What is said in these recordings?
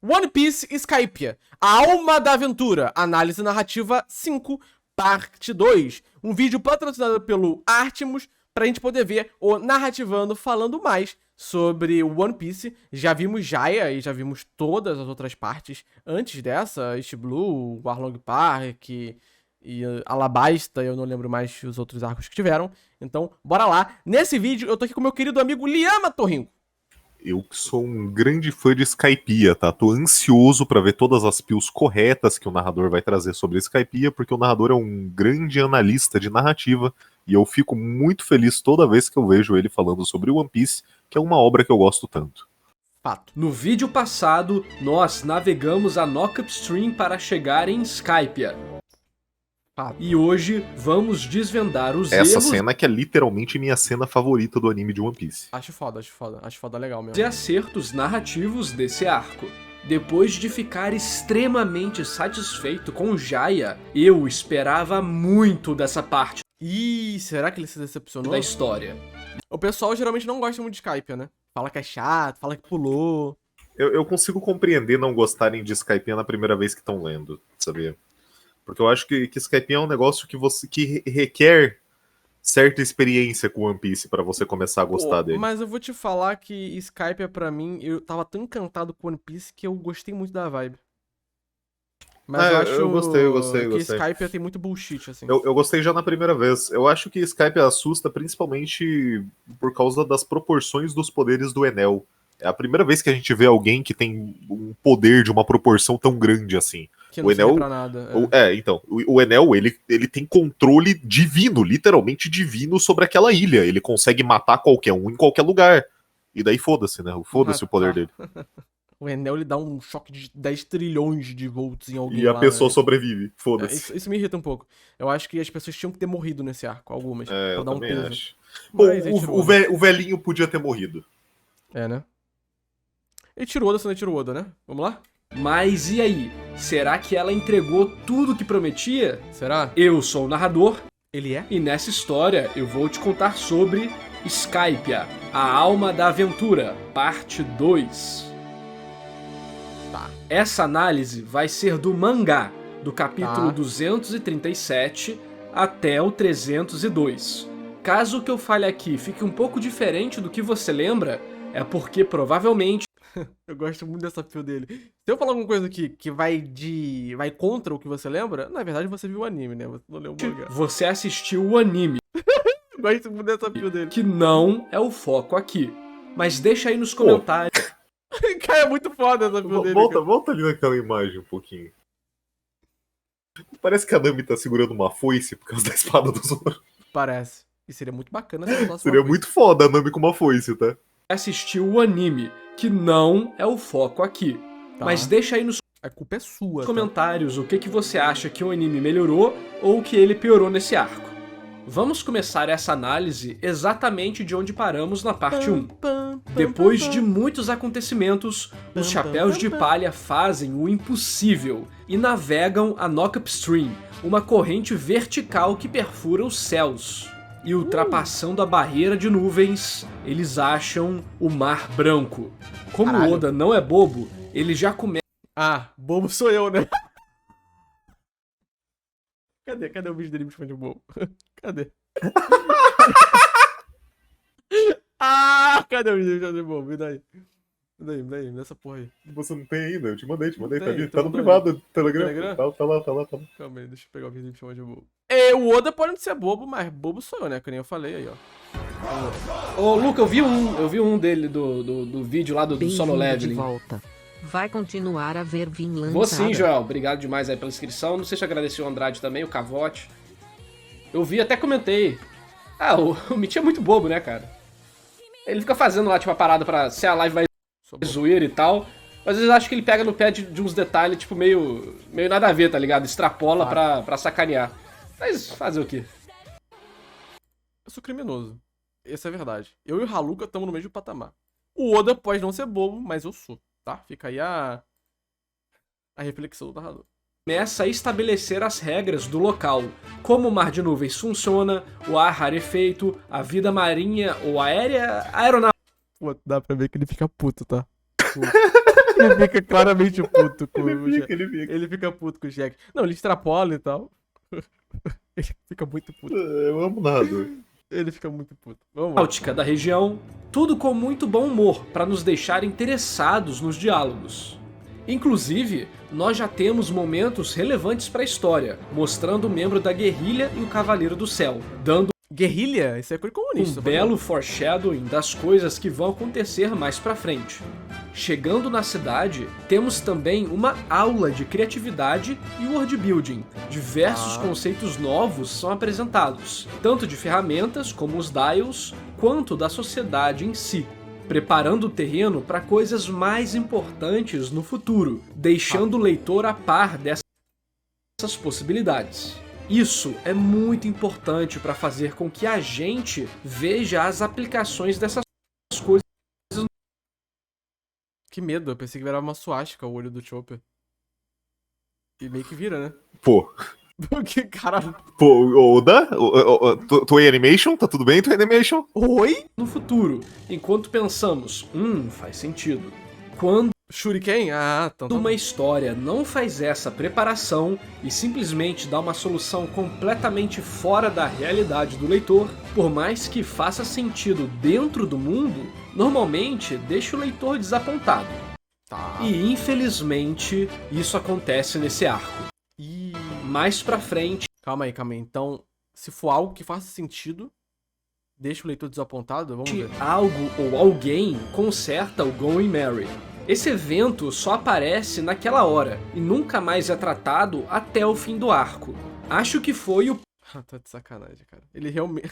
One Piece Skypiea, a alma da aventura, análise narrativa 5, parte 2. Um vídeo patrocinado pelo Artemus, pra gente poder ver o Narrativando falando mais sobre o One Piece. Já vimos Jaya e já vimos todas as outras partes antes dessa, East Blue, Warlong Park e Alabasta, eu não lembro mais os outros arcos que tiveram. Então, bora lá. Nesse vídeo, eu tô aqui com meu querido amigo Liama Torrinho. Eu que sou um grande fã de Skypiea, tá? Tô ansioso pra ver todas as pills corretas que o narrador vai trazer sobre Skypiea, porque o narrador é um grande analista de narrativa, e eu fico muito feliz toda vez que eu vejo ele falando sobre One Piece, que é uma obra que eu gosto tanto. Fato. No vídeo passado, nós navegamos a Knock Upstream para chegar em Skypiea. E hoje vamos desvendar os erros... Essa cena que é literalmente minha cena favorita do anime de One Piece. Acho foda legal mesmo. E acertos narrativos desse arco. Depois de ficar extremamente satisfeito com Jaya, eu esperava muito dessa parte Ih, será que ele se decepcionou? da história. O pessoal geralmente não gosta muito de Skypiea, né? Fala que é chato, fala que pulou. Eu consigo compreender não gostarem de Skypiea na primeira vez que estão lendo, sabia? Porque eu acho que Skypiea é um negócio que requer certa experiência com One Piece pra você começar a gostar dele. Mas eu vou te falar que Skypiea pra mim, eu tava tão encantado com One Piece que eu gostei muito da vibe. Mas eu acho eu gostei. que Skypiea tem muito bullshit, assim. Eu gostei já na primeira vez. Eu acho que Skypiea assusta principalmente por causa das proporções dos poderes do Enel. É a primeira vez que a gente vê alguém que tem um poder de uma proporção tão grande assim. Que não o Enel, serve pra nada. então, o Enel, ele tem controle divino, literalmente divino sobre aquela ilha. Ele consegue matar qualquer um em qualquer lugar. E daí foda-se, né? Foda-se o poder dele. O Enel, ele dá um choque de 10 trilhões de volts em alguém E a lá, pessoa né? sobrevive, foda-se. Isso me irrita um pouco. Eu acho que as pessoas tinham que ter morrido nesse arco, algumas. Pra Eu dar um também peso. acho. Bom, Mas ele tirou Oda. o velhinho podia ter morrido. É, né? Ele tirou Oda, se não tirou Oda, né? Vamos lá? Mas e aí? Será que ela entregou tudo que prometia? Será? Eu sou o narrador Ele é? e nessa história eu vou te contar sobre Skypiea, a alma da aventura, parte 2. Tá. Essa análise vai ser do mangá, do capítulo Tá. 237 até o 302. Caso o que eu fale aqui fique um pouco diferente do que você lembra, é porque provavelmente Eu gosto muito dessa fio dele. Se eu falar alguma coisa aqui que vai contra o que você lembra, na verdade você viu o anime, né? Você não leu o mangá. você assistiu o anime, Eu gosto muito dessa fio dele. que não é o foco aqui. Mas deixa aí nos comentários Cara, é muito foda essa fio dele. Volta ali naquela imagem um pouquinho. Parece que a Nami tá segurando uma foice por causa da espada do Zoro. Parece. E seria muito bacana se ela usasse Seria uma muito foda a Nami com uma foice, tá? assistiu o anime, que não é o foco aqui. Tá. Mas deixa aí nos A culpa é sua. Tá? comentários o que você acha que o anime melhorou ou que ele piorou nesse arco. Vamos começar essa análise exatamente de onde paramos na parte 1. Depois de muitos acontecimentos, os Chapéus de Palha fazem o impossível e navegam a Knock Upstream, uma corrente vertical que perfura os céus. E ultrapassando a barreira de nuvens, eles acham o Mar Branco. Como Caralho. Oda não é bobo, ele já começa Ah, bobo sou eu, né? Cadê o vídeo dele me chamando de bobo? Cadê? Cadê o vídeo dele me chamando de bobo? Me dá aí. Me dá aí, me dá essa porra aí. Você não tem ainda, eu te mandei, Não tá tem, ali. então Tá no manda aí. privado do Telegram. Telegram? Tá lá. Calma aí, deixa eu pegar o vídeo dele me chamando de bobo. O Oda pode não ser bobo, mas bobo sou eu, né? Que nem eu falei aí, ó. Ô, Luca, eu vi um dele do vídeo lá do Solo Bem-vindo de Leveling. volta. Vai continuar a ver Vinland Vou sim, Saga. Joel. Obrigado demais aí pela inscrição. Não sei se eu agradeci o Andrade também, o Cavote. Eu vi, até comentei. O Mitch é muito bobo, né, cara? Ele fica fazendo lá, tipo, a parada pra ser a live mais Sou bobo. zoeira e tal. Mas às vezes eu acho que ele pega no pé de uns detalhes, tipo, meio nada a ver, tá ligado? Extrapola pra sacanear. Mas fazer o quê? Eu sou criminoso. Essa é a verdade. Eu e o Haluka estamos no mesmo patamar. O Oda pode não ser bobo, mas eu sou, tá? Fica aí a reflexão do narrador. Começa a estabelecer as regras do local, como o mar de nuvens funciona, o ar rarefeito, a vida marinha ou aérea, aeronáutica. Pô, dá pra ver que ele fica puto, tá? Ele fica claramente puto com o Jack. Ele fica. Ele fica puto com o Jack. Não, ele extrapola e tal. Ele fica muito puto. Eu amo o narrador. Ele fica muito puto. Vamos lá. náutica da região, tudo com muito bom humor para nos deixar interessados nos diálogos. Inclusive, nós já temos momentos relevantes para a história, mostrando o membro da guerrilha e o Cavaleiro do Céu, dando Guerrilha? Isso é coisa comunista. um belo foreshadowing das coisas que vão acontecer mais pra frente. Chegando na cidade, temos também uma aula de criatividade e world building. Diversos conceitos novos são apresentados, tanto de ferramentas como os dials, quanto da sociedade em si, preparando o terreno para coisas mais importantes no futuro, deixando o leitor a par dessas possibilidades. Isso é muito importante para fazer com que a gente veja as aplicações dessas coisas. Que medo, eu pensei que virava uma suástica o olho do Chopper. E meio que vira, né? Pô. Que cara... Pô, Oda? Toei Animation? Tá tudo bem, Toei Animation? Oi? No futuro, enquanto pensamos, faz sentido. Quando Shuriken? Ah, então... uma história não faz essa preparação e simplesmente dá uma solução completamente fora da realidade do leitor, por mais que faça sentido dentro do mundo, normalmente deixa o leitor desapontado. Tá. E infelizmente, isso acontece nesse arco. Ih... Mais pra frente, Calma aí. Então, se for algo que faça sentido, deixa o leitor desapontado, vamos ver. algo ou alguém conserta o Going Merry. Esse evento só aparece naquela hora e nunca mais é tratado até o fim do arco. Acho que foi o Ah, tá de sacanagem, cara. Ele realmente...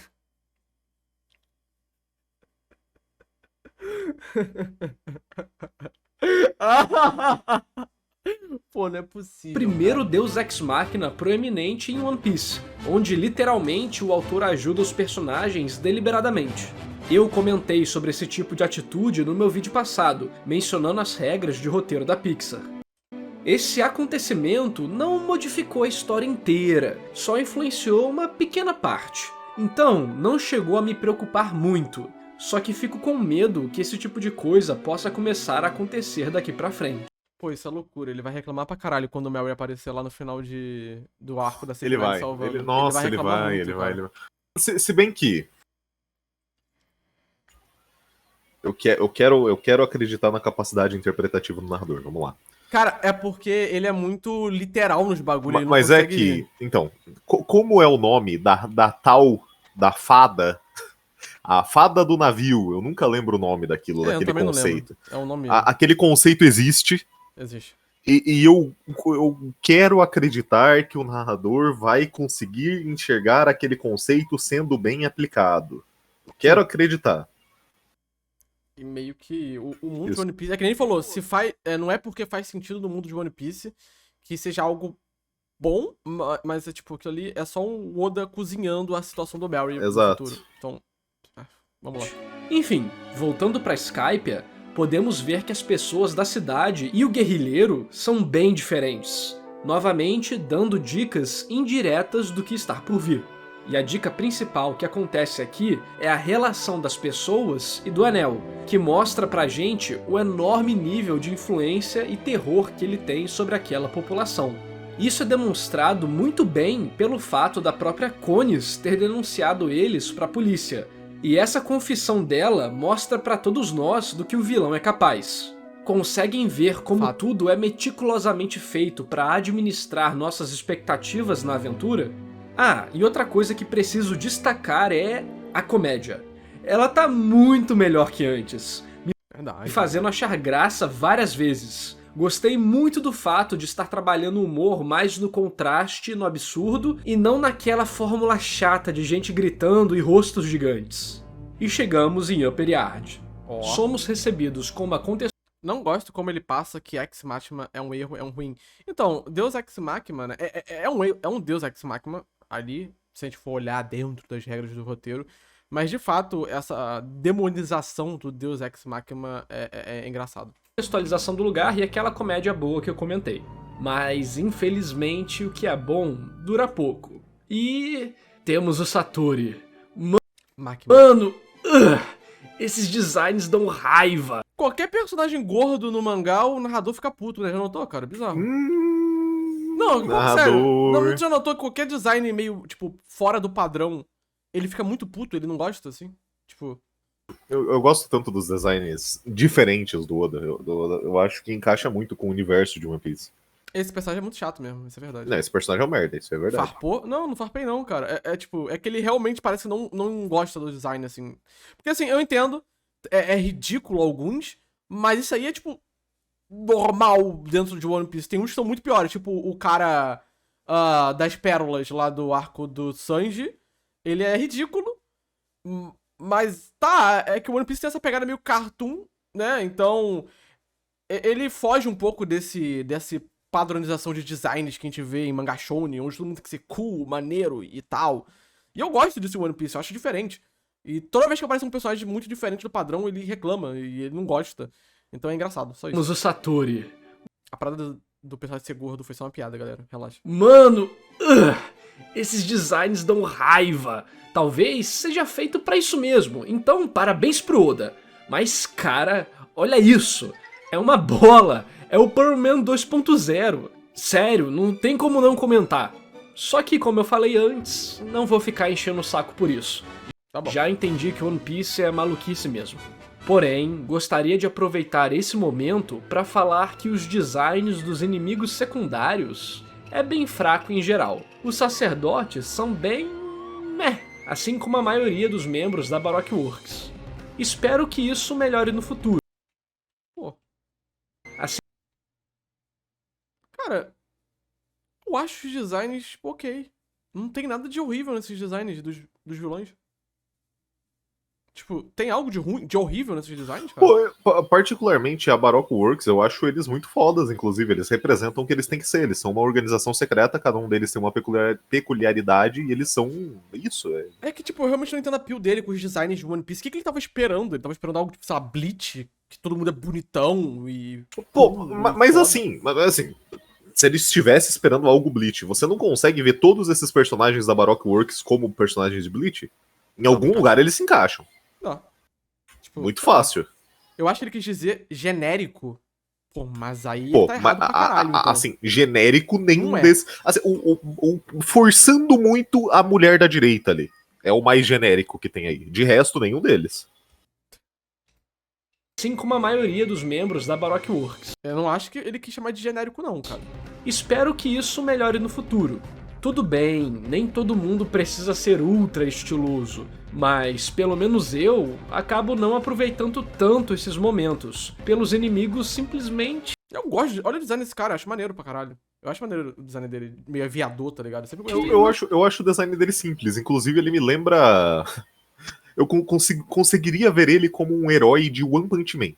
Pô, não é possível. primeiro cara. Deus Ex Machina proeminente em One Piece, onde literalmente o autor ajuda os personagens deliberadamente. Eu comentei sobre esse tipo de atitude no meu vídeo passado, mencionando as regras de roteiro da Pixar. Esse acontecimento não modificou a história inteira, só influenciou uma pequena parte. Então, não chegou a me preocupar muito, só que fico com medo que esse tipo de coisa possa começar a acontecer daqui pra frente. Pô, isso é loucura. Ele vai reclamar pra caralho quando o Mary aparecer lá no final do arco da Ele cidade vai. salvando. Nossa, ele reclamar vai, muito, ele vai, cara. ele vai. Se bem que. Eu quero acreditar na capacidade interpretativa do narrador, vamos lá. Cara, é porque ele é muito literal nos bagulhos. ele não Mas é consegue- que. Então, como é o nome da tal. Da fada. A fada do navio, eu nunca lembro o nome daquilo, É, eu daquele também não conceito. lembro. É um nome. Aquele conceito existe. Existe. E eu quero acreditar que o narrador vai conseguir enxergar aquele conceito sendo bem aplicado. Quero acreditar. E meio que o mundo de Isso. One Piece. É que nem ele falou, se faz, não é porque faz sentido no mundo de One Piece que seja algo bom, mas é tipo, aquilo ali é só um Oda cozinhando a situação do Barry Exato. no futuro. Então, vamos lá. Enfim, voltando pra Skypiea, podemos ver que as pessoas da cidade e o guerrilheiro são bem diferentes, novamente dando dicas indiretas do que está por vir. E a dica principal que acontece aqui é a relação das pessoas e do Anel, que mostra pra gente o enorme nível de influência e terror que ele tem sobre aquela população. Isso é demonstrado muito bem pelo fato da própria Connis ter denunciado eles pra polícia, e essa confissão dela mostra pra todos nós do que o vilão é capaz. Conseguem ver como tudo é meticulosamente feito pra administrar nossas expectativas na aventura? Ah, e outra coisa que preciso destacar é a comédia. Ela tá muito melhor que antes, Verdade. me fazendo achar graça várias vezes. Gostei muito do fato de estar trabalhando o humor mais no contraste, no absurdo, e não naquela fórmula chata de gente gritando e rostos gigantes. E chegamos em Upper Yard. Ó. Somos recebidos com uma Não gosto como ele passa que Ex Machina é um erro, é um ruim. Então, Deus Ex Machina né, é um Deus Ex Machina ali, se a gente for olhar dentro das regras do roteiro. Mas, de fato, essa demonização do Deus Ex Machina é engraçado. contextualização do lugar e aquela comédia boa que eu comentei. Mas, infelizmente, o que é bom dura pouco. E temos o Satori. Machina. Mano, esses designs dão raiva. qualquer personagem gordo no mangá, o narrador fica puto, né? Já notou, cara? Bizarro. Não, sério. narrador. Não, você já notou que qualquer design meio, tipo, fora do padrão, ele fica muito puto, ele não gosta, assim? Tipo... Eu gosto tanto dos designs diferentes do Oda. Eu acho que encaixa muito com o universo de One Piece. Esse personagem é muito chato mesmo, isso é verdade. Não, esse personagem é um merda, isso é verdade. Farpou? Não, não farpei não, cara. Tipo, é que ele realmente parece que não gosta do design, assim. Porque assim, eu entendo, é ridículo alguns, mas isso aí é, tipo, normal dentro de One Piece. Tem uns que são muito piores, tipo o cara das pérolas lá do arco do Sanji. Ele é ridículo, mas tá, é que o One Piece tem essa pegada meio cartoon, né? Então, ele foge um pouco desse padronização de designs que a gente vê em manga shounen, onde todo mundo tem que ser cool, maneiro e tal. E eu gosto disso em One Piece, eu acho diferente. E toda vez que aparece um personagem muito diferente do padrão, ele reclama e ele não gosta. Então é engraçado, só isso. Temos o Satori. A parada do personagem ser gordo foi só uma piada, galera. Relaxa. Mano, esses designs dão raiva. Talvez seja feito pra isso mesmo. Então, parabéns pro Oda. Mas, cara, olha isso. É uma bola. É o Pearl Man 2.0. Sério, não tem como não comentar. Só que, como eu falei antes, não vou ficar enchendo o saco por isso. Tá bom. Já entendi que One Piece é maluquice mesmo. Porém, gostaria de aproveitar esse momento para falar que os designs dos inimigos secundários é bem fraco em geral. Os sacerdotes são bem... meh, assim como a maioria dos membros da Baroque Works. Espero que isso melhore no futuro. Pô. Assim... Cara, eu acho os designs ok. Não tem nada de horrível nesses designs dos vilões. Tipo, tem algo de ruim, de horrível nesses designs, cara? Pô, particularmente a Baroque Works, eu acho eles muito fodas, inclusive. Eles representam o que eles têm que ser. Eles são uma organização secreta, cada um deles tem uma peculiaridade e eles são isso. É que, tipo, eu realmente não entendo a pio dele com os designs de One Piece. O que ele tava esperando? Ele tava esperando algo, tipo, sei lá, Bleach, que todo mundo é bonitão e... Pô, mas foda. assim, se ele estivesse esperando algo Bleach, você não consegue ver todos esses personagens da Baroque Works como personagens de Bleach? Em algum lugar eles se encaixam. Não. Tipo, Muito fácil. eu acho que ele quis dizer genérico. Pô, mas aí Pô, tá errado pra caralho, então. assim, genérico nenhum Não é. desses. Assim, forçando muito a mulher da direita ali. É o mais genérico que tem aí. De resto, nenhum deles. Assim como a maioria dos membros da Baroque Works. Eu não acho que ele quis chamar de genérico, não, cara. Espero que isso melhore no futuro. Tudo bem, nem todo mundo precisa ser ultra estiloso, mas pelo menos eu acabo não aproveitando tanto esses momentos, pelos inimigos simplesmente... Eu gosto, olha o design desse cara, eu acho maneiro pra caralho. Eu acho maneiro o design dele, meio aviador, tá ligado? Eu sempre gostei. Eu acho o design dele simples. Inclusive, ele me lembra. Eu conseguiria ver ele como um herói de One Punch Man.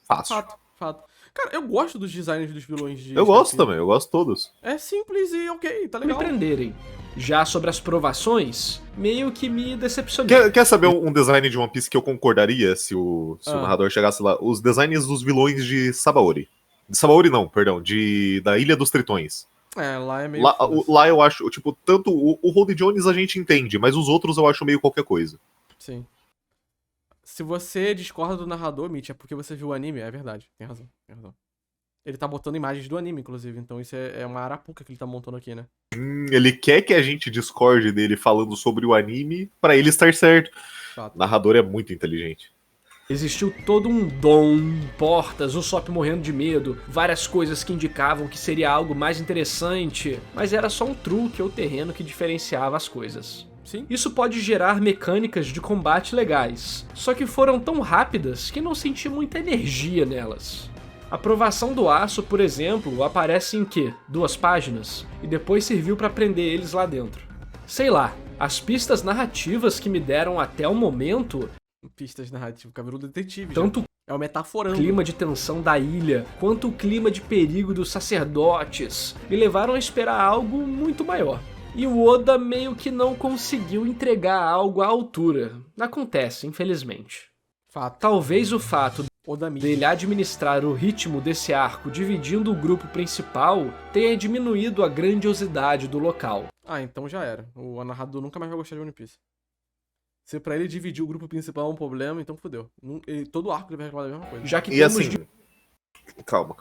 Fácil. Fato. Cara, eu gosto dos designs dos vilões de... Eu gosto também, eu gosto todos. É simples e ok, tá me legal. prenderem. Já sobre as provações, meio que me decepcionei. Quer saber um design de One Piece que eu concordaria se o narrador chegasse lá? Os designs dos vilões de Sabaody. De Sabaody não, perdão, da Ilha dos Tritões. É, lá é meio... Lá eu acho, tipo, tanto o Rod Jones a gente entende, mas os outros eu acho meio qualquer coisa. Sim. Se você discorda do narrador, Mitch, é porque você viu o anime, é verdade. Tem razão. Ele tá botando imagens do anime, inclusive, então isso é uma arapuca que ele tá montando aqui, né? Ele quer que a gente discorde dele falando sobre o anime pra ele estar certo. Fato. O narrador é muito inteligente. Existiu todo um dom, portas, o Sop morrendo de medo, várias coisas que indicavam que seria algo mais interessante, mas era só um truque ou terreno que diferenciava as coisas. Sim. Isso pode gerar mecânicas de combate legais, só que foram tão rápidas que não senti muita energia nelas. A provação do aço, por exemplo, aparece em 2 páginas, e depois serviu pra prender eles lá dentro. Sei lá, as pistas narrativas que me deram até o momento... Pistas narrativas, cabelo detetive. Tanto já. É o metaforando. O clima de tensão da ilha, quanto o clima de perigo dos sacerdotes, me levaram a esperar algo muito maior. E o Oda meio que não conseguiu entregar algo à altura. Acontece, infelizmente. Fato. Talvez o fato Oda dele administrar o ritmo desse arco dividindo o grupo principal tenha diminuído a grandiosidade do local. Ah, então já era. O narrador nunca mais vai gostar de One Piece. Se pra ele dividir o grupo principal é um problema, então fodeu. Todo arco ele vai reclamar da mesma coisa. Já que E temos assim, calma.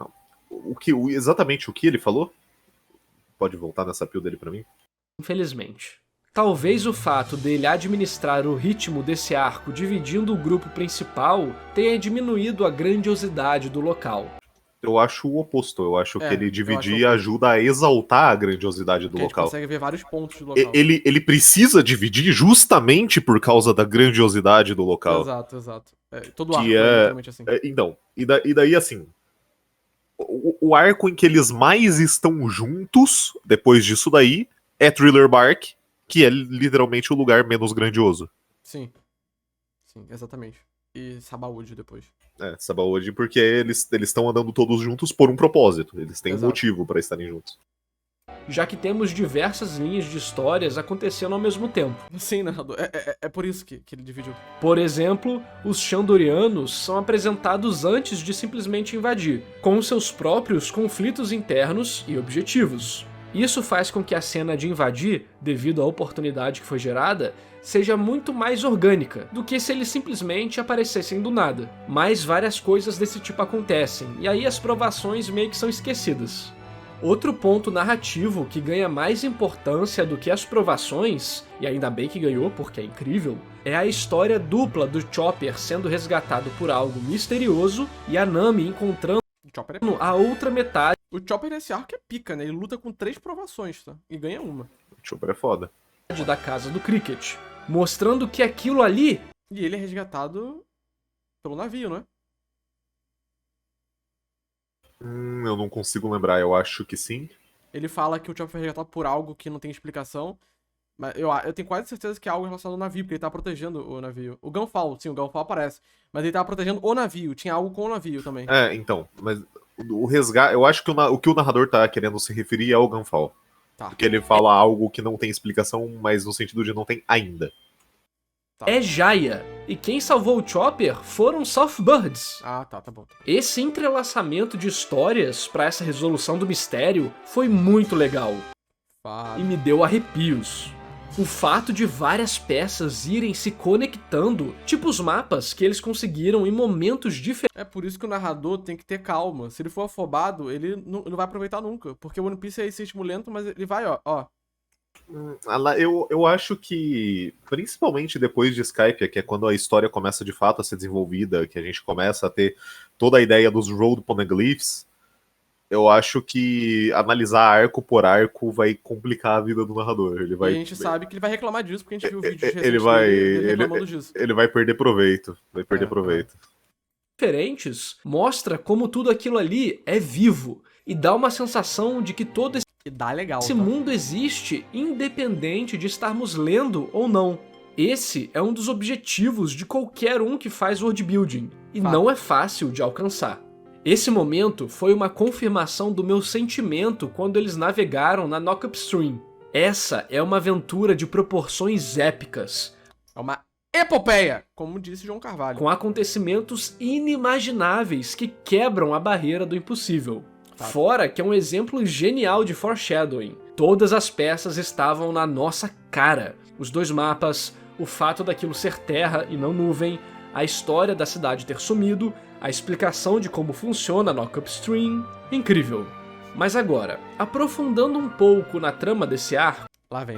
Exatamente o que ele falou? Pode voltar nessa pio dele pra mim? infelizmente. Talvez o fato dele administrar o ritmo desse arco dividindo o grupo principal tenha diminuído a grandiosidade do local. Eu acho o oposto. Eu acho que ele eu acho dividir o oposto. ajuda a exaltar a grandiosidade do Porque a gente local. consegue ver vários pontos do local. Ele precisa dividir justamente por causa da grandiosidade do local. Exato. Todo arco Que é é. literalmente assim. Então, e daí assim. O arco em que eles mais estão juntos, depois disso daí, é Thriller Bark, que é literalmente o lugar menos grandioso. Sim, exatamente. E Sabaody depois. Sabaody, porque eles estão andando todos juntos por um propósito. Eles têm um Exato. motivo pra estarem juntos. Já que temos diversas linhas de histórias acontecendo ao mesmo tempo. Sim, narrador. É por isso que ele dividiu. Por exemplo, os Chandorianos são apresentados antes de simplesmente invadir, com seus próprios conflitos internos e objetivos. Isso faz com que a cena de invadir, devido à oportunidade que foi gerada, seja muito mais orgânica do que se eles simplesmente aparecessem do nada. Mas várias coisas desse tipo acontecem, e aí as provações meio que são esquecidas. Outro ponto narrativo que ganha mais importância do que as provações, e ainda bem que ganhou porque é incrível, é a história dupla do Chopper sendo resgatado por algo misterioso e a Nami encontrando O Chopper a outra metade O Chopper nesse arco é pica, né? Ele luta com 3 provações, tá? E ganha uma. O Chopper é foda. da casa do Cricket, mostrando que aquilo ali E ele é resgatado pelo navio, não é? Eu não consigo lembrar, eu acho que sim. Ele fala que o Chopper foi resgatado por algo que não tem explicação. Mas eu tenho quase certeza que é algo relacionado ao navio, porque ele tá protegendo o navio. O Gunfall, sim, o Gunfall aparece. Mas ele tava protegendo o navio, tinha algo com o navio também. Então, mas o resgate. Eu acho que o que o narrador tá querendo se referir é ao Gunfall. Tá. Porque ele fala algo que não tem explicação, mas no sentido de não tem ainda. é Jaya, e quem salvou o Chopper foram os Southbirds. Ah, tá bom. Esse entrelaçamento de histórias para essa resolução do mistério foi muito legal e me deu arrepios. O fato de várias peças irem se conectando, tipo os mapas que eles conseguiram em momentos diferentes. É por isso que o narrador tem que ter calma. Se ele for afobado, ele não vai aproveitar nunca. Porque o One Piece é esse ritmo lento, mas ele vai, ó. Eu acho que, principalmente depois de Skype, que é quando a história começa de fato a ser desenvolvida, que a gente começa a ter toda a ideia dos Road Poneglyphs, eu acho que analisar arco por arco vai complicar a vida do narrador. Ele vai, E a gente sabe que ele vai reclamar disso, porque a gente viu vídeos recentes ele vai, dele reclamando disso. ele vai perder proveito. Vai perder proveito. diferentes, mostra como tudo aquilo ali é vivo e dá uma sensação de que todo E dá legal, esse tá? mundo existe independente de estarmos lendo ou não. Esse é um dos objetivos de qualquer um que faz world building, e Fato. não é fácil de alcançar. Esse momento foi uma confirmação do meu sentimento quando eles navegaram na Knock Upstream. Essa é uma aventura de proporções épicas, É uma epopeia, como disse João Carvalho. com acontecimentos inimagináveis que quebram a barreira do impossível. Fato. Fora que é um exemplo genial de foreshadowing. Todas as peças estavam na nossa cara. Os 2 mapas, o fato daquilo ser terra e não nuvem, a história da cidade ter sumido, a explicação de como funciona a Knock Upstream. Incrível. Mas agora, aprofundando um pouco na trama desse arco, Lá vem.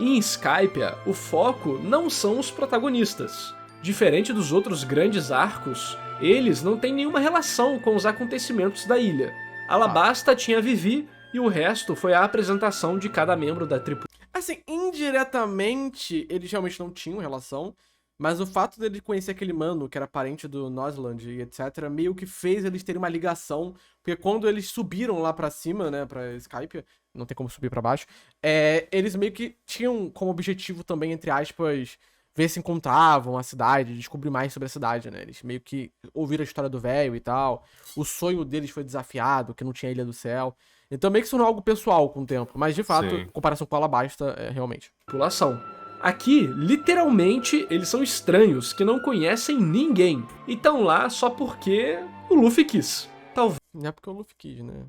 em Skypiea, o foco não são os protagonistas. Diferente dos outros grandes arcos, eles não têm nenhuma relação com os acontecimentos da ilha. Alabasta tinha Vivi e o resto foi a apresentação de cada membro da tripulação. Assim, indiretamente, eles realmente não tinham relação, mas o fato dele conhecer aquele mano, que era parente do Nosland e etc, meio que fez eles terem uma ligação, porque quando eles subiram lá pra cima, né, pra Skype, não tem como subir pra baixo, eles meio que tinham como objetivo também, entre aspas, ver se encontravam a cidade, descobrir mais sobre a cidade, né, eles meio que ouviram a história do velho e tal, o sonho deles foi desafiado, que não tinha Ilha do Céu, então meio que isso não é algo pessoal com o tempo, mas de fato, Sim. em comparação com Alabasta, realmente. Aqui, literalmente, eles são estranhos que não conhecem ninguém e estão lá só porque o Luffy quis. Não é porque o Luffy quis, né?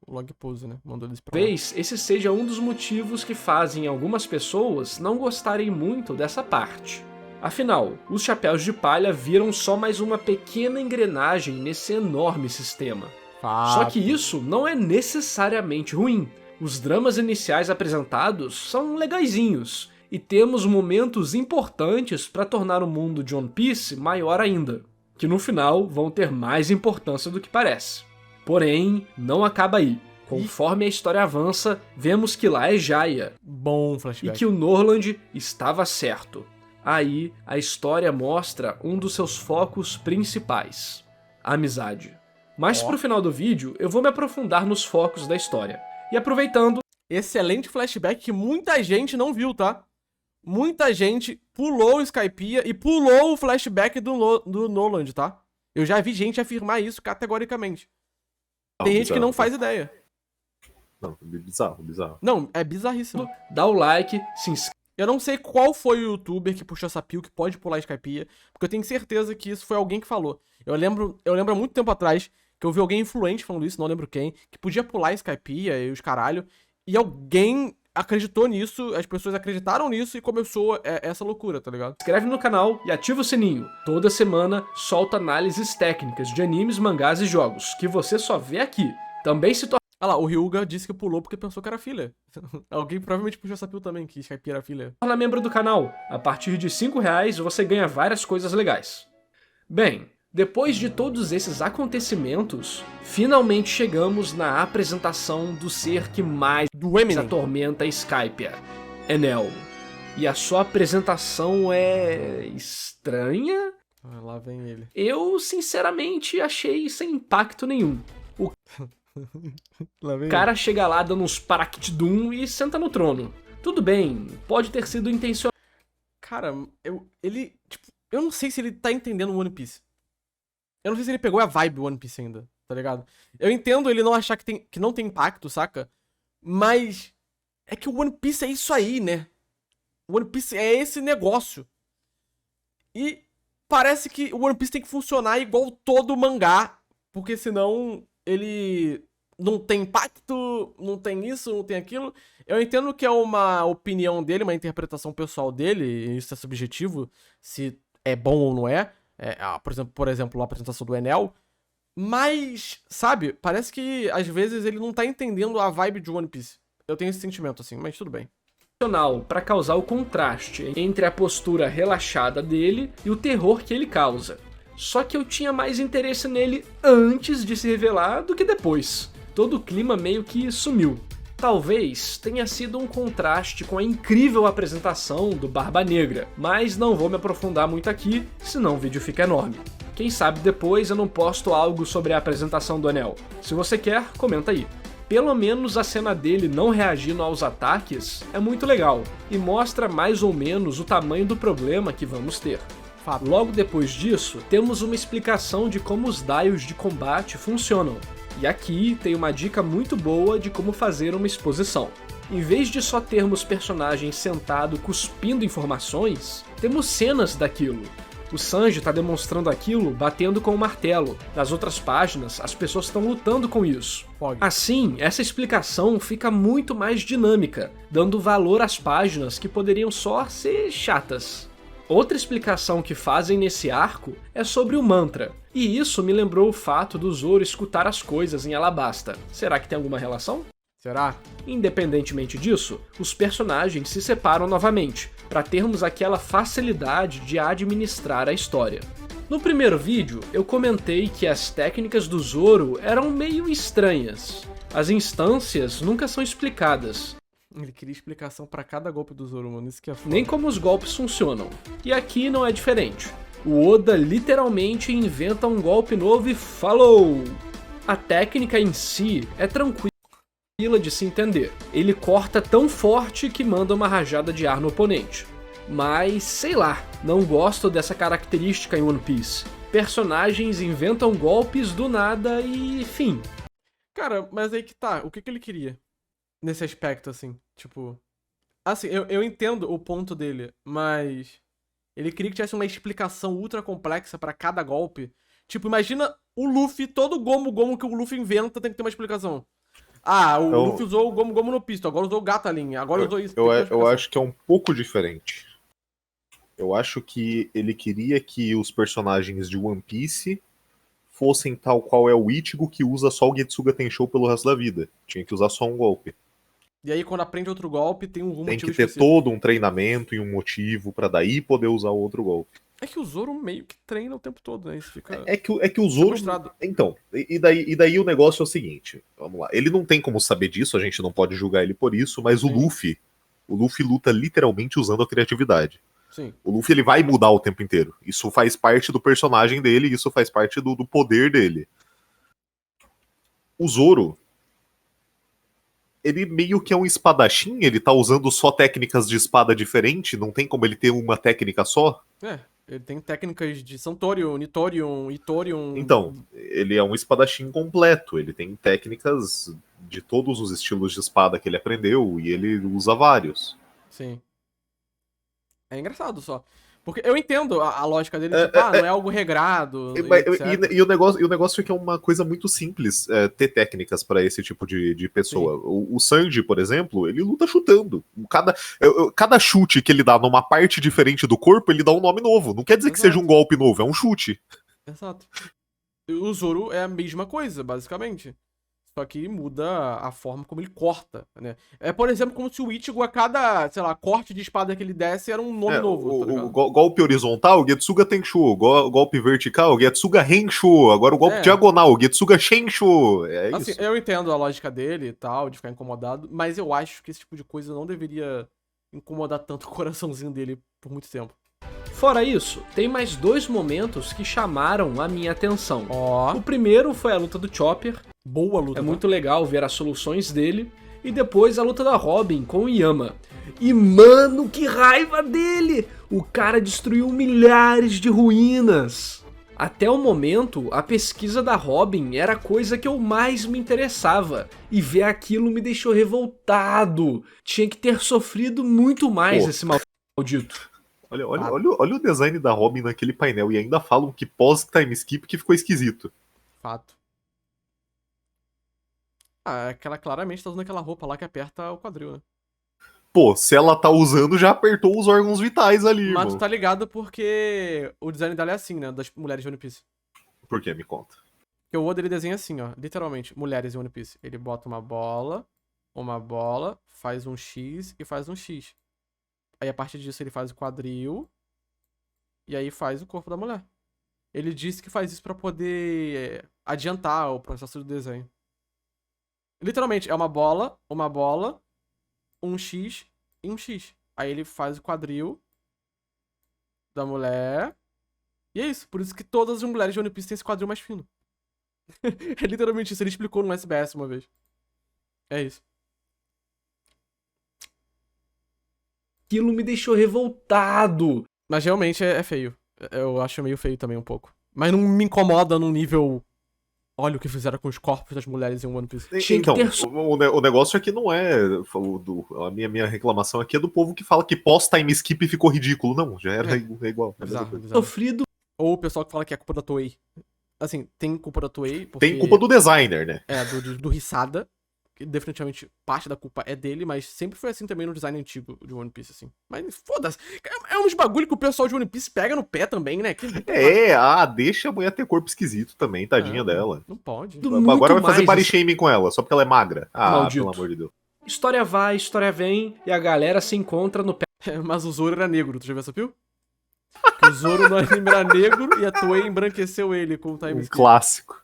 O Log Pose, né? Mandou eles pra lá. Talvez esse seja um dos motivos que fazem algumas pessoas não gostarem muito dessa parte. Afinal, os chapéus de palha viram só mais uma pequena engrenagem nesse enorme sistema. Só que isso não é necessariamente ruim. Os dramas iniciais apresentados são legaizinhos, e temos momentos importantes para tornar o mundo de One Piece maior ainda, que no final vão ter mais importância do que parece. Porém, não acaba aí. Conforme a história avança, vemos que lá é Jaya, Bom e flashback. que o Norland estava certo. Aí, a história mostra um dos seus focos principais, a amizade. Mas pro final do vídeo, eu vou me aprofundar nos focos da história. E aproveitando, Excelente flashback que muita gente não viu, tá? Muita gente pulou o Skypiea e pulou o flashback do Noland, tá? Eu já vi gente afirmar isso categoricamente. Tem gente que não faz ideia. Não, bizarro, bizarro. Não, é bizarríssimo. dá o like, se inscreve Eu não sei qual foi o youtuber que puxou essa pio que pode pular Skypiea, porque eu tenho certeza que isso foi alguém que falou. Eu lembro há muito tempo atrás que eu vi alguém influente falando isso, não lembro quem, que podia pular Skypiea e os caralho, e alguém acreditou nisso, as pessoas acreditaram nisso e começou essa loucura, tá ligado? no canal e ativa o sininho. Toda semana solto análises técnicas de animes, mangás e jogos, que você só vê aqui. Também se Ah lá, o Ryuga disse que pulou porque pensou que era filha. Alguém provavelmente puxou essa pio também, que Skypiea era filha. torna membro do canal. A partir de R$5 você ganha várias coisas legais. Bem, depois de todos esses acontecimentos, finalmente chegamos na apresentação do ser que mais Do Eminem. atormenta Skypiea, Enel. E a sua apresentação é estranha? Ah, lá vem ele. Eu, sinceramente, achei sem impacto nenhum. Lá vem O cara chega lá dando uns Parakitdum e senta no trono. Tudo bem, pode ter sido intencional. Cara, eu não sei se ele tá entendendo o One Piece. Eu não sei se ele pegou a vibe One Piece ainda, tá ligado? Eu entendo ele não achar que não tem impacto, saca? Mas é que o One Piece é isso aí, né? O One Piece é esse negócio. E parece que o One Piece tem que funcionar igual todo mangá, porque senão ele não tem impacto, não tem isso, não tem aquilo. Eu entendo que é uma opinião dele, uma interpretação pessoal dele, e isso é subjetivo, se é bom ou não é. Por exemplo, a apresentação do Enel. Mas, sabe, parece que às vezes ele não tá entendendo a vibe de One Piece. Eu tenho esse sentimento assim, mas tudo bem. Para causar o contraste entre a postura relaxada dele e o terror que ele causa. Só que eu tinha mais interesse nele antes de se revelar do que depois. Todo o clima meio que sumiu. Talvez tenha sido um contraste com a incrível apresentação do Barba Negra, mas não vou me aprofundar muito aqui, senão o vídeo fica enorme. Quem sabe depois eu não posto algo sobre a apresentação do Enel. Se você quer, comenta aí. Pelo menos a cena dele não reagindo aos ataques é muito legal, e mostra mais ou menos o tamanho do problema que vamos ter. Logo depois disso, temos uma explicação de como os dials de combate funcionam. E aqui tem uma dica muito boa de como fazer uma exposição. Em vez de só termos personagens sentados cuspindo informações, temos cenas daquilo. O Sanji está demonstrando aquilo batendo com o martelo. Nas outras páginas, as pessoas estão lutando com isso. Assim, essa explicação fica muito mais dinâmica, dando valor às páginas que poderiam só ser chatas. Outra explicação que fazem nesse arco é sobre o mantra, e isso me lembrou o fato do Zoro escutar as coisas em Alabasta. Será que tem alguma relação? Será? Independentemente disso, os personagens se separam novamente, para termos aquela facilidade de administrar a história. No primeiro vídeo, eu comentei que as técnicas do Zoro eram meio estranhas. As instâncias nunca são explicadas. Ele queria explicação pra cada golpe do Zoro, mano. Isso que é foda. Nem como os golpes funcionam. E aqui não é diferente. O Oda literalmente inventa um golpe novo e falou! A técnica em si é tranquila de se entender. Ele corta tão forte que manda uma rajada de ar no oponente. Mas, sei lá, não gosto dessa característica em One Piece. Personagens inventam golpes do nada e fim. Cara, mas aí que tá. O que ele queria? Nesse aspecto, assim, tipo... Assim, eu entendo o ponto dele, mas... Ele queria que tivesse uma explicação ultra complexa pra cada golpe. Tipo, imagina o Luffy, todo Gomu que o Luffy inventa tem que ter uma explicação. Ah, o Luffy usou o Gomu no pisto, agora usou o Gatalin, agora usou isso. Eu acho que é um pouco diferente. Eu acho que ele queria que os personagens de One Piece fossem tal qual é o Ichigo, que usa só o Getsuga Tenshou pelo resto da vida. Tinha que usar só um golpe. E aí, quando aprende outro golpe, tem um Tem motivo que ter específico. todo um treinamento e um motivo pra daí poder usar o outro golpe. É que o Zoro meio que treina o tempo todo, né? Isso fica É que o Zoro. frustrado. Então, e daí o negócio é o seguinte: vamos lá. Ele não tem como saber disso, a gente não pode julgar ele por isso, mas o Sim. Luffy luta literalmente usando a criatividade. Sim. O Luffy ele vai mudar o tempo inteiro. Isso faz parte do personagem dele, isso faz parte do poder dele. O Zoro, ele meio que é um espadachim, ele tá usando só técnicas de espada diferente, não tem como ele ter uma técnica só. É, ele tem técnicas de Santorium, Nitorium, Itorium. Então, ele é um espadachim completo, ele tem técnicas de todos os estilos de espada que ele aprendeu e ele usa vários. Sim. É engraçado só. Porque eu entendo a lógica dele, É, tipo, não é algo regrado, etc. E o negócio é que é uma coisa muito simples ter técnicas pra esse tipo de pessoa. O Sanji, por exemplo, ele luta chutando. Cada chute que ele dá numa parte diferente do corpo, ele dá um nome novo. Não quer dizer que Exato. seja um golpe novo, é um chute. Exato. E o Zoro é a mesma coisa, basicamente. Só que muda a forma como ele corta, né? É, por exemplo, como se o Ichigo, a cada, sei lá, corte de espada que ele desse, era um nome novo, tá ligado? Golpe horizontal, Getsuga Tenchu. Golpe vertical, Getsuga Henshu. Agora o golpe É. diagonal, Getsuga Shenshu. É Assim, isso. eu entendo a lógica dele e tal, de ficar incomodado, mas eu acho que esse tipo de coisa não deveria incomodar tanto o coraçãozinho dele por muito tempo. Fora isso, tem mais 2 momentos que chamaram a minha atenção. Ó, O primeiro foi a luta do Chopper, boa luta. é tá? muito legal ver as soluções dele, e depois a luta da Robin com o Yama. E mano, que raiva dele! O cara destruiu milhares de ruínas. Até o momento, a pesquisa da Robin era a coisa que eu mais me interessava, e ver aquilo me deixou revoltado. Tinha que ter sofrido muito mais Pô. esse maldito. Olha o design da Robin naquele painel e ainda falam que pós-time skip que ficou esquisito. Fato. Ah, é que ela claramente tá usando aquela roupa lá que aperta o quadril, né? Pô, se ela tá usando, já apertou os órgãos vitais ali, Mas tu irmão. tá ligado porque o design dela é assim, né? Das mulheres de One Piece. Por que? Me conta. Porque o Oda ele desenha assim, ó. Literalmente, mulheres em One Piece. Ele bota uma bola, faz um X e faz um X. Aí a partir disso ele faz o quadril. E aí faz o corpo da mulher. Ele disse que faz isso pra poder adiantar o processo do desenho. Literalmente, é uma bola, um X e um X. Aí ele faz o quadril da mulher. E é isso. Por isso que todas as mulheres de One Piece têm esse quadril mais fino. É literalmente isso. Ele explicou no SBS uma vez. É isso. Aquilo me deixou revoltado. Mas realmente é feio. Eu acho meio feio também um pouco. Mas não me incomoda num nível... Olha o que fizeram com os corpos das mulheres em One Piece. Tinha que Então, ter o negócio aqui não é. A minha reclamação aqui é do povo que fala que pós-time skip ficou ridículo. Não, já era igual. É bizarro, bizarro. sofrido. Ou o pessoal que fala que é culpa da Toei. Assim, tem culpa da Toei, porque... Tem culpa do designer, né? É, do Hisada. Que definitivamente parte da culpa é dele, mas sempre foi assim também no design antigo de One Piece, assim. Mas foda-se. É uns bagulho que o pessoal de One Piece pega no pé também, né? Deixa a mulher ter corpo esquisito também, tadinha dela. Não pode. Agora vai fazer body mais shaming com ela, só porque ela é magra. Maldito. Pelo amor de Deus. História vai, história vem, e a galera se encontra no pé. Mas o Zoro era negro, tu já viu essa pio? Que o Zoro no anime era negro e a Toei embranqueceu ele com o time Um skip. clássico.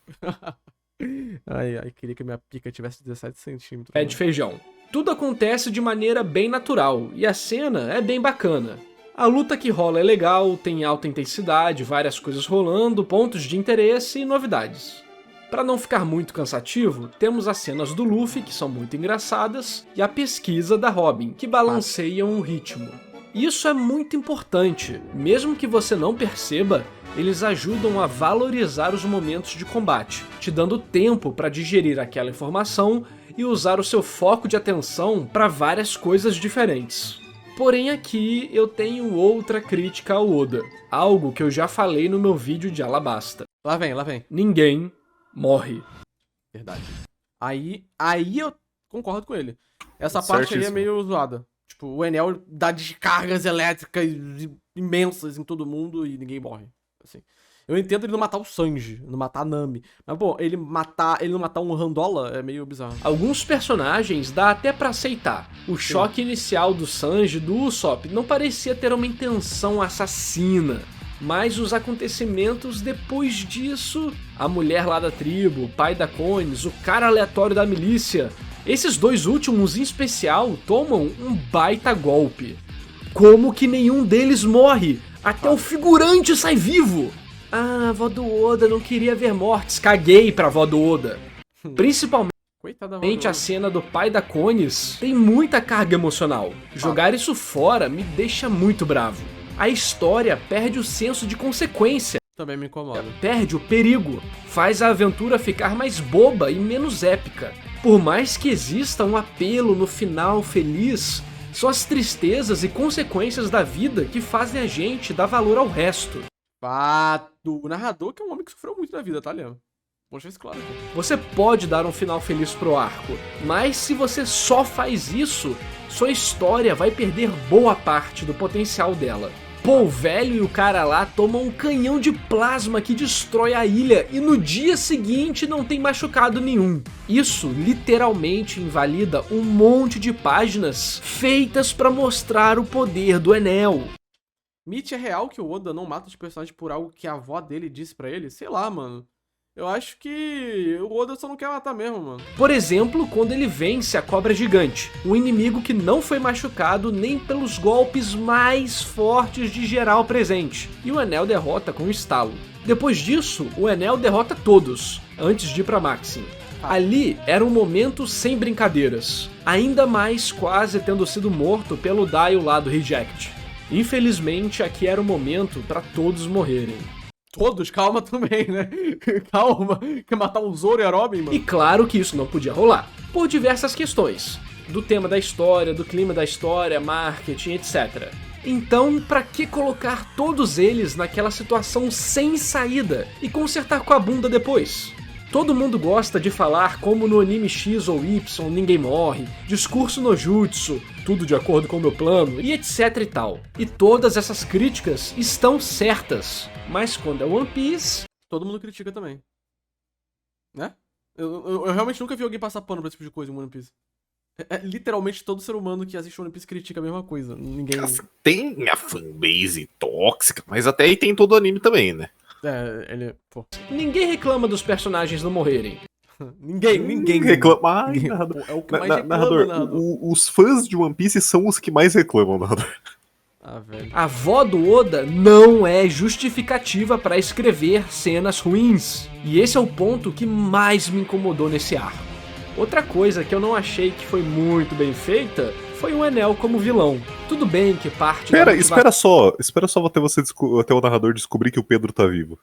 Ai, queria que minha pica tivesse 17 centímetros. Pé de feijão. Tudo acontece de maneira bem natural, e a cena é bem bacana. A luta que rola é legal, tem alta intensidade, várias coisas rolando, pontos de interesse e novidades. Para não ficar muito cansativo, temos as cenas do Luffy, que são muito engraçadas, e a pesquisa da Robin, que balanceiam o ritmo. Isso é muito importante, mesmo que você não perceba, eles ajudam a valorizar os momentos de combate, te dando tempo para digerir aquela informação e usar o seu foco de atenção para várias coisas diferentes. Porém aqui eu tenho outra crítica ao Oda, algo que eu já falei no meu vídeo de Alabasta. Lá vem. Ninguém morre. Verdade. Aí eu concordo com ele. Essa parte aí é Certíssimo. meio zoada. Tipo, o Enel dá descargas elétricas e imensas em todo mundo e ninguém morre. Assim. Eu entendo ele não matar o Sanji, não matar a Nami. Mas, pô, ele não matar um Randola é meio bizarro. Alguns personagens dá até pra aceitar. O choque inicial do Sanji, do Usopp, não parecia ter uma intenção assassina. Mas os acontecimentos depois disso... A mulher lá da tribo, o pai da Connie, o cara aleatório da milícia... Esses dois últimos, em especial, tomam um baita golpe. Como que nenhum deles morre? Até o figurante sai vivo! Ah, a vó do Oda não queria ver mortes. Caguei pra vó do Oda. Principalmente Coitada da vó do Oda. a cena do pai da Connis tem muita carga emocional. Jogar isso fora me deixa muito bravo. A história perde o senso de consequência. Também me incomoda. Perde o perigo. Faz a aventura ficar mais boba e menos épica. Por mais que exista um apelo no final feliz, são as tristezas e consequências da vida que fazem a gente dar valor ao resto. Fato. O narrador que é um homem que sofreu muito na vida, tá, Leandro? Vamos deixar isso claro aqui. Você pode dar um final feliz pro arco, mas se você só faz isso, sua história vai perder boa parte do potencial dela. Pô, o velho e o cara lá tomam um canhão de plasma que destrói a ilha e no dia seguinte não tem machucado nenhum. Isso literalmente invalida um monte de páginas feitas pra mostrar o poder do Enel. Mito é real que o Oda não mata os personagens por algo que a avó dele disse pra ele? Sei lá, mano. Eu acho que o Oda só não quer matar mesmo, mano. Por exemplo, quando ele vence a cobra gigante, um inimigo que não foi machucado nem pelos golpes mais fortes de geral presente, e o Enel derrota com um estalo. Depois disso, o Enel derrota todos, antes de ir pra Maxim. Ali era um momento sem brincadeiras, ainda mais quase tendo sido morto pelo Dio lá do Reject. Infelizmente, aqui era o momento pra todos morrerem. Todos? Calma também, né? Calma. Quer matar o Zoro e a Robin, mano? E claro que isso não podia rolar, por diversas questões. Do tema da história, do clima da história, marketing, etc. Então, pra que colocar todos eles naquela situação sem saída e consertar com a bunda depois? Todo mundo gosta de falar como no anime X ou Y ninguém morre, discurso no jutsu, tudo de acordo com o meu plano, e etc e tal. E todas essas críticas estão certas, mas quando é One Piece... Todo mundo critica também. Né? Eu realmente nunca vi alguém passar pano pra esse tipo de coisa em One Piece. Literalmente todo ser humano que assiste One Piece critica a mesma coisa. Ninguém... Tem a fanbase tóxica, mas até aí tem todo o anime também, né? Ele... Pô. Ninguém reclama dos personagens não morrerem. Ninguém reclama. Ai, ninguém. narrador. É o que mais reclama, Narrador, narrador. os fãs de One Piece são os que mais reclamam, narrador. Ah, velho. A avó do Oda não é justificativa pra escrever cenas ruins. E esse é o ponto que mais me incomodou nesse arco. Outra coisa que eu não achei que foi muito bem feita foi o Enel como vilão. Tudo bem que parte Espera só até o narrador descobrir que o Pedro tá vivo.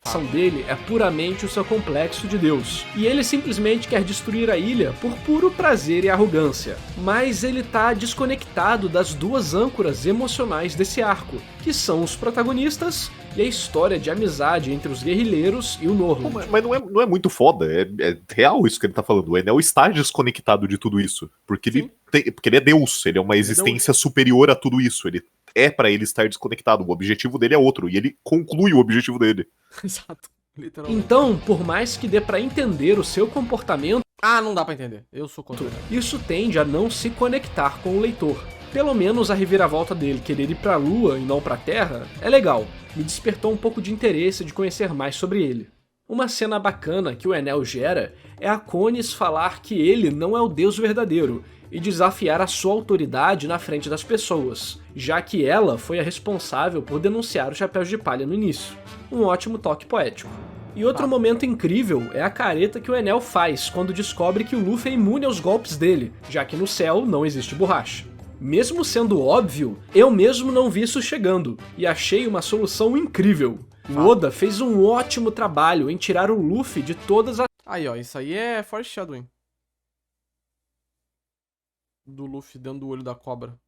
A ação dele é puramente o seu complexo de Deus, e ele simplesmente quer destruir a ilha por puro prazer e arrogância. Mas ele tá desconectado das duas âncoras emocionais desse arco, que são os protagonistas e a história de amizade entre os guerrilheiros e o Norland. Mas não é muito foda, é real isso que ele tá falando. O Enel está desconectado de tudo isso, porque ele é Deus, ele é uma existência superior a tudo isso. Ele é pra ele estar desconectado, o objetivo dele é outro, e ele conclui o objetivo dele. Exato, literalmente. Então, por mais que dê pra entender o seu comportamento, Não dá pra entender. Eu sou contra. isso tende a não se conectar com o leitor. Pelo menos a reviravolta dele querer ir pra Lua e não pra Terra é legal, me despertou um pouco de interesse de conhecer mais sobre ele. Uma cena bacana que o Enel gera é a Connis falar que ele não é o Deus verdadeiro e desafiar a sua autoridade na frente das pessoas, já que ela foi a responsável por denunciar os Chapéus de Palha no início. Um ótimo toque poético. E outro momento incrível é a careta que o Enel faz quando descobre que o Luffy é imune aos golpes dele, já que no céu não existe borracha. Mesmo sendo óbvio, eu mesmo não vi isso chegando, e achei uma solução incrível. O Oda fez um ótimo trabalho em tirar o Luffy de todas as... Aí, ó, isso aí é foreshadowing. Do Luffy dentro do olho da cobra.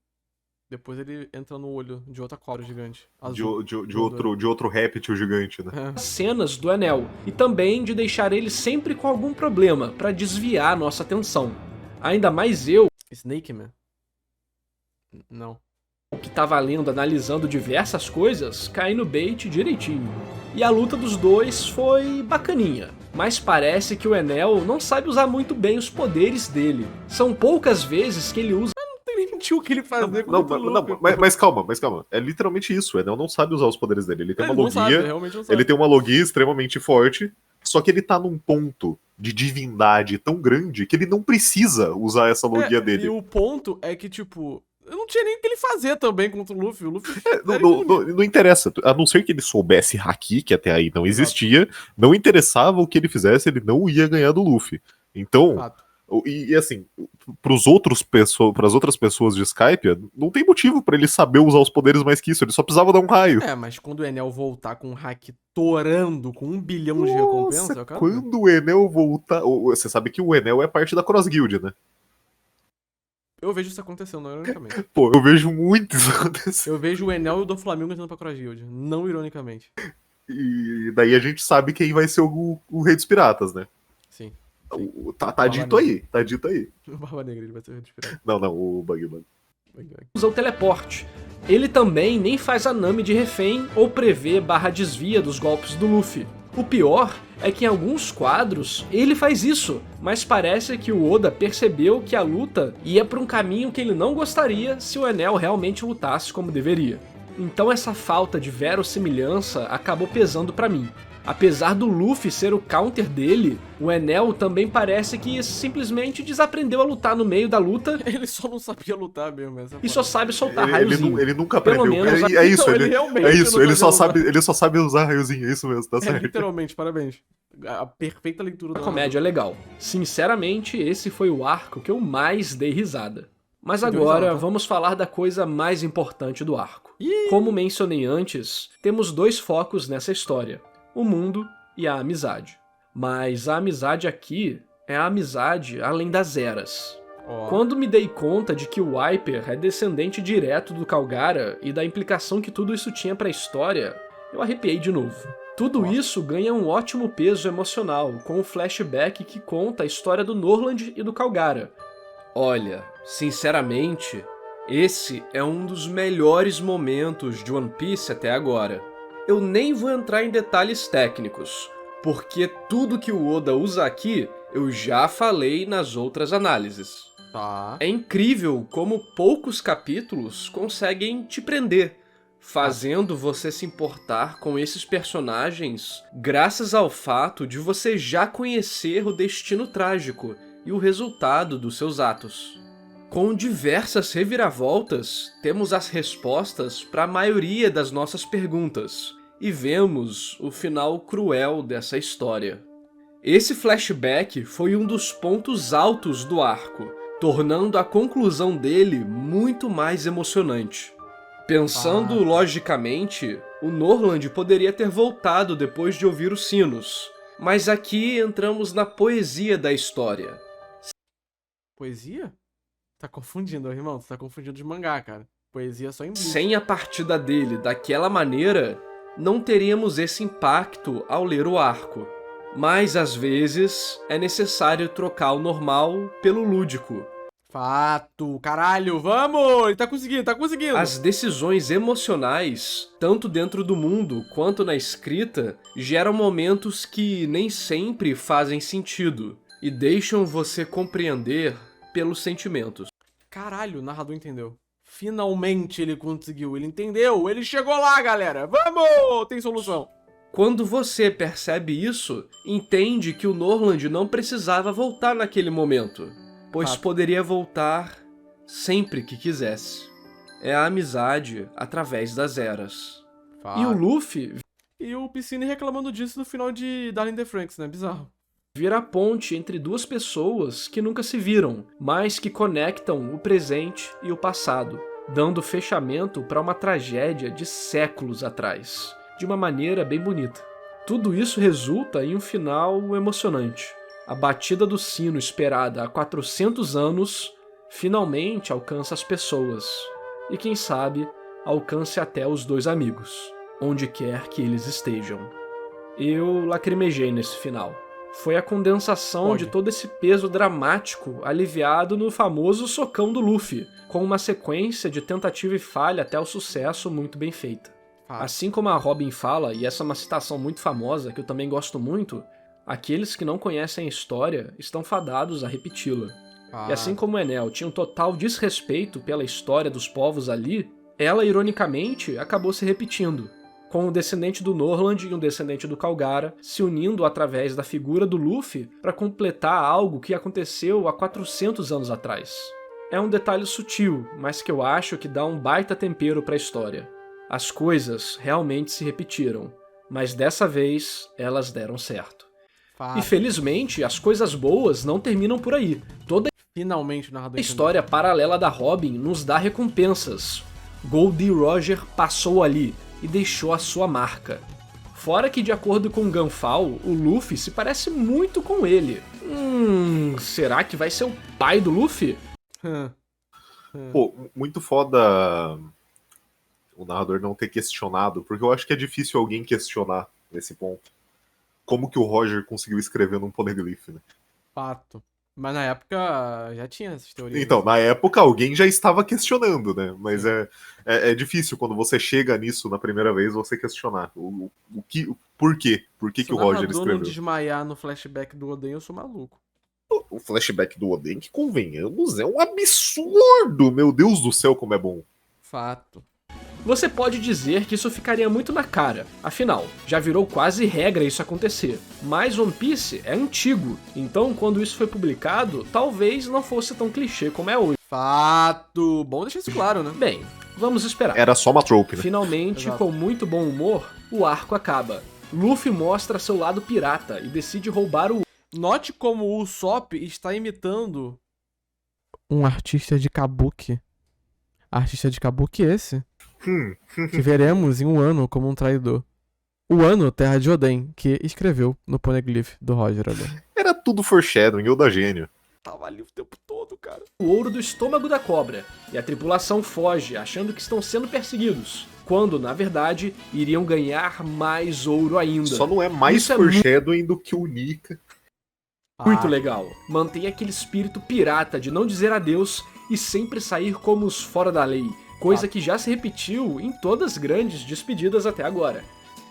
Depois ele entra no olho de outra cobra gigante. Azul. De outro réptil gigante, né? cenas do Enel, e também de deixar ele sempre com algum problema pra desviar nossa atenção. Ainda mais eu, Snake Man? Não. que tava lendo, analisando diversas coisas, cai no bait direitinho. E a luta dos dois foi bacaninha, mas parece que o Enel não sabe usar muito bem os poderes dele. São poucas vezes que ele usa. Não tinha o que ele fazer com Não, o Luffy. mas calma. É literalmente isso. O Enel não sabe usar os poderes dele. Ele tem uma Ele não sabe, logia. realmente não sabe. Ele tem uma logia extremamente forte. Só que ele tá num ponto de divindade tão grande que ele não precisa usar essa logia dele. E o ponto é que, tipo, eu não tinha nem o que ele fazer também contra o Luffy. O Luffy Não interessa. A não ser que ele soubesse haki, que até aí não existia, não interessava o que ele fizesse, ele não ia ganhar do Luffy. Então, Fato. e assim, pras outras pessoas de Skype, não tem motivo pra ele saber usar os poderes mais que isso, ele só precisava dar um raio. É, mas quando o Enel voltar com o hack torando com 1 bilhão de recompensa, eu quero ver. Quando o Enel voltar. Você sabe que o Enel é parte da Cross Guild, né? Eu vejo isso acontecendo, não ironicamente. Pô, eu vejo muito isso acontecer. Eu vejo o Enel e o do Flamengo indo pra Cross Guild, não ironicamente. E daí a gente sabe quem vai ser o Rei dos Piratas, né? Sim. Tá dito aí, tá dito aí. O Barba Negra ele vai ser inspirado. Não, o Bugman. Usa o teleporte. Ele também nem faz a Nami de refém ou prevê/desvia dos golpes do Luffy. O pior é que em alguns quadros ele faz isso, mas parece que o Oda percebeu que a luta ia para um caminho que ele não gostaria se o Enel realmente lutasse como deveria. Então essa falta de verossimilhança acabou pesando pra mim. Apesar do Luffy ser o counter dele, o Enel também parece que simplesmente desaprendeu a lutar no meio da luta Ele só não sabia lutar mesmo. Essa e só sabe soltar Ele raiozinho. nunca Pelo aprendeu. menos É isso, Então, ele, realmente é isso, não ele só sabia sabe, ele só sabe usar raiozinho, é isso mesmo, tá É, certo. literalmente, parabéns. A perfeita leitura A do comédia é legal. Sinceramente, esse foi o arco que eu mais dei risada. Mas Você deu agora risada, tá? vamos falar da coisa mais importante do arco. Ih! Como mencionei antes, temos dois focos nessa história: o mundo e a amizade. Mas a amizade aqui é a amizade além das eras. Ó. Quando me dei conta de que o Wiper é descendente direto do Calgara e da implicação que tudo isso tinha pra história, eu arrepiei de novo. Tudo isso ganha um ótimo peso emocional, com o flashback que conta a história do Norland e do Calgara. Olha, sinceramente, esse é um dos melhores momentos de One Piece até agora. Eu nem vou entrar em detalhes técnicos, porque tudo que o Oda usa aqui eu já falei nas outras análises. Tá. É incrível como poucos capítulos conseguem te prender, fazendo você se importar com esses personagens graças ao fato de você já conhecer o destino trágico e o resultado dos seus atos. Com diversas reviravoltas, temos as respostas para a maioria das nossas perguntas e vemos o final cruel dessa história. Esse flashback foi um dos pontos altos do arco, tornando a conclusão dele muito mais emocionante. Pensando logicamente, o Norland poderia ter voltado depois de ouvir os sinos, mas aqui entramos na poesia da história. Poesia? Tá confundindo, irmão. Tu tá confundindo de mangá, cara. Poesia só em Bleach. Sem a partida dele daquela maneira, não teríamos esse impacto ao ler o arco. Mas às vezes é necessário trocar o normal pelo lúdico. Fato. Caralho, vamos! Ele tá conseguindo, tá conseguindo. As decisões emocionais, tanto dentro do mundo quanto na escrita, geram momentos que nem sempre fazem sentido e deixam você compreender pelos sentimentos. Caralho, o narrador entendeu. Finalmente ele conseguiu, ele entendeu, ele chegou lá, galera. Vamos! Tem solução. Quando você percebe isso, entende que o Norland não precisava voltar naquele momento, pois Fato. poderia voltar sempre que quisesse. É a amizade através das eras. E o Luffy E o Piscine reclamando disso no final de Darling in the Franxx, né? Bizarro. vira a ponte entre duas pessoas que nunca se viram, mas que conectam o presente e o passado, dando fechamento para uma tragédia de séculos atrás, de uma maneira bem bonita. Tudo isso resulta em um final emocionante. A batida do sino esperada há 400 anos finalmente alcança as pessoas, e quem sabe alcance até os dois amigos, onde quer que eles estejam. Eu lacrimejei nesse final. foi a condensação Pode. de todo esse peso dramático aliviado no famoso socão do Luffy, com uma sequência de tentativa e falha até o sucesso muito bem feita. Assim como a Robin fala, e essa é uma citação muito famosa que eu também gosto muito, aqueles que não conhecem a história estão fadados a repeti-la. E assim como Enel tinha um total desrespeito pela história dos povos ali, ela, ironicamente, acabou se repetindo, com um descendente do Norland e um descendente do Calgara se unindo através da figura do Luffy para completar algo que aconteceu há 400 anos atrás. É um detalhe sutil, mas que eu acho que dá um baita tempero para a história. As coisas realmente se repetiram, mas dessa vez elas deram certo. E felizmente, as coisas boas não terminam por aí. Toda Finalmente o narrador a história paralela da Robin nos dá recompensas. Goldie Roger passou ali e deixou a sua marca. Fora que, de acordo com Gunfall, o Luffy se parece muito com ele. Será que vai ser o pai do Luffy? Pô, muito foda o narrador não ter questionado, porque eu acho que é difícil alguém questionar nesse ponto. Como que o Roger conseguiu escrever num poneglyph, né? Fato. Mas na época já tinha essas teorias. Então, na época alguém já estava questionando, né? Mas é difícil quando você chega nisso na primeira vez você questionar. Por quê? Por que, Se que o o Roger narrador escreveu? não desmaiar no flashback do Oden, eu sou maluco. O flashback do Oden, que convenhamos, é um absurdo! Meu Deus do céu, como é bom. Fato. Você pode dizer que isso ficaria muito na cara, afinal, já virou quase regra isso acontecer. Mas One Piece é antigo, então quando isso foi publicado, talvez não fosse tão clichê como é hoje. Fato. Bom deixar isso claro, né? Bem, vamos esperar. Era só uma trope, né? Finalmente, Exato. com muito bom humor, o arco acaba. Luffy mostra seu lado pirata e decide roubar o Note como o Usopp está imitando um artista de kabuki. Artista de kabuki esse? Que veremos em um ano como um traidor. O ano Terra de Oden, que escreveu no poneglyph do Roger ali. Era tudo foreshadowing, eu da gênio. Tava ali o tempo todo, cara. ouro do estômago da cobra, e a tripulação foge, achando que estão sendo perseguidos, quando, na verdade, iriam ganhar mais ouro ainda. Só não é mais Isso é foreshadowing do que o Nika. Muito legal. Mantém aquele espírito pirata de não dizer adeus e sempre sair como os fora da lei, coisa que já se repetiu em todas as grandes despedidas até agora.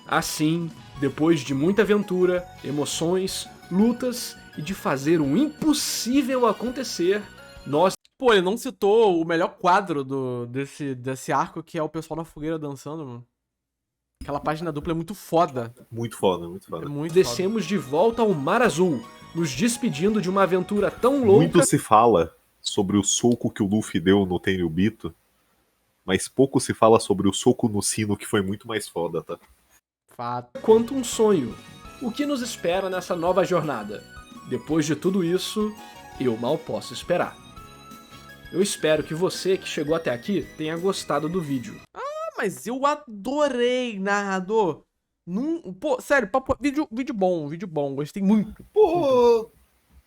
Assim, depois de muita aventura, emoções, lutas e de fazer o impossível acontecer, nós Pô, ele não citou o melhor quadro desse arco, que é o pessoal na fogueira dançando, mano. Aquela página dupla é muito foda. Muito foda, muito É foda. muito descemos de volta ao Mar Azul, nos despedindo de uma aventura tão louca Muito se fala sobre o soco que o Luffy deu no Tenryubito, mas pouco se fala sobre o soco no sino, que foi muito mais foda, tá? Fato. quanto um sonho. O que nos espera nessa nova jornada? Depois de tudo isso, eu mal posso esperar. Eu espero que você que chegou até aqui tenha gostado do vídeo. Mas eu adorei, narrador. Pô, sério, vídeo bom, gostei muito. Pô,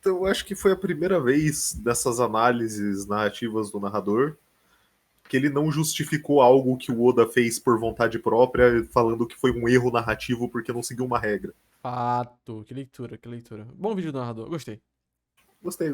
eu acho que foi a primeira vez dessas análises narrativas do narrador que ele não justificou algo que o Oda fez por vontade própria, falando que foi um erro narrativo porque não seguiu uma regra. Fato, que leitura. Bom vídeo do narrador, gostei. Gostei.